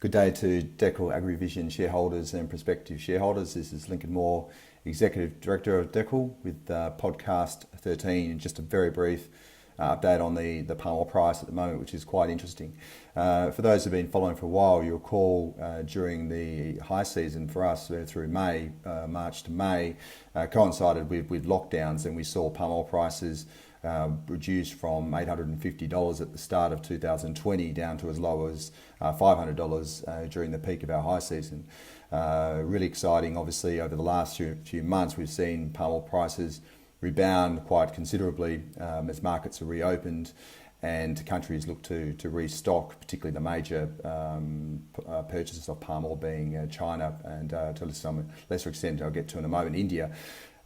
Good day to Dekel Agri-Vision shareholders and prospective shareholders. This is Lincoln Moore, Executive Director of Dekel, with podcast 13, and just a very brief update on the palm oil price at the moment, which is quite interesting. For those who have been following for a while, you'll recall during the high season for us through May, March to May, coincided with lockdowns, and we saw palm oil prices reduced from $850 at the start of 2020 down to as low as $500 during the peak of our high season. Really exciting. Obviously, over the last few months, we've seen palm oil prices rebound quite considerably as markets are reopened and countries look to restock, particularly the major purchasers of palm oil being China and to some lesser extent, I'll get to in a moment, India.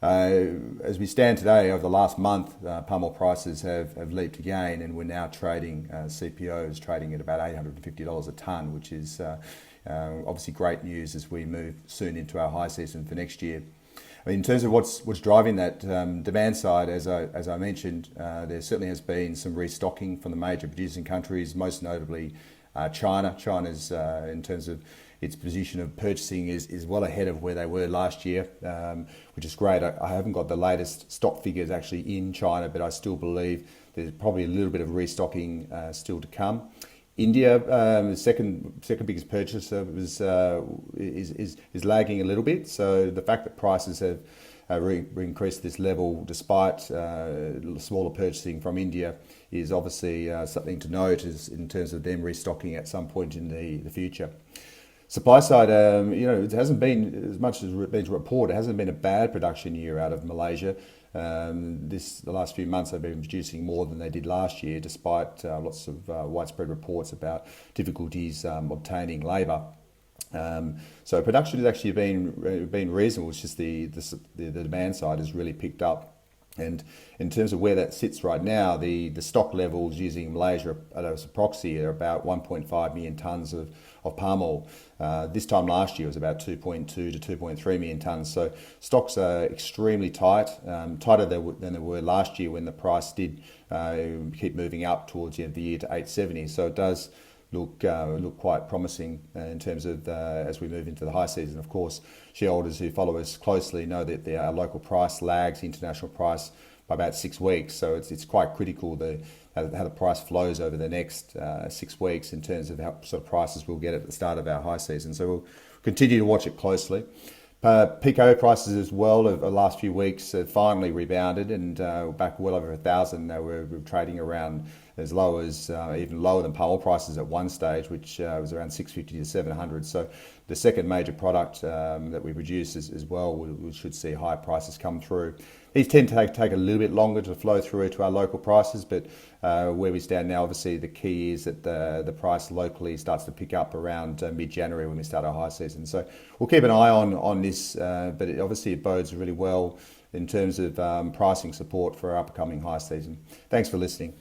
As we stand today, over the last month, palm oil prices have leaped again, and we're now trading, CPO is trading at about $850 a tonne, which is obviously great news as we move soon into our high season for next year. I mean, in terms of what's driving that demand side, as I mentioned, there certainly has been some restocking from the major producing countries, most notably China. China's, in terms of its position of purchasing, is well ahead of where they were last year, which is great. I haven't got the latest stock figures actually in China, but I still believe there's probably a little bit of restocking still to come. India, the second biggest purchaser, is lagging a little bit. So the fact that prices have increased this level despite smaller purchasing from India is obviously something to note in terms of them restocking at some point in the future. Supply side, it hasn't been, as much as been reported, it hasn't been a bad production year out of Malaysia. The last few months they've been producing more than they did last year, despite lots of widespread reports about difficulties obtaining labour. So production has actually been reasonable. It's just the demand side has really picked up. And in terms of where that sits right now, the stock levels using Malaysia as a proxy are about 1.5 million tonnes of palm oil. This time last year it was about 2.2 to 2.3 million tonnes. So stocks are extremely tight, tighter than they were last year when the price did keep moving up towards the end of the year to 870. So it does look quite promising in terms of as we move into the high season. Of course, shareholders who follow us closely know that our local price lags the international price by about 6 weeks. So it's quite critical how the price flows over the next 6 weeks in terms of how sort of prices we'll get at the start of our high season. So we'll continue to watch it closely. PCO prices as well over the last few weeks have finally rebounded and back well over 1,000. We're trading around as low as even lower than palm oil prices at one stage, which was around 650 to 700. So the second major product that we produce as well, we should see high prices come through. These tend to take a little bit longer to flow through to our local prices, but where we stand now, obviously the key is that the price locally starts to pick up around mid-January when we start our high season. So we'll keep an eye on this, but obviously it bodes really well in terms of pricing support for our upcoming high season. Thanks for listening.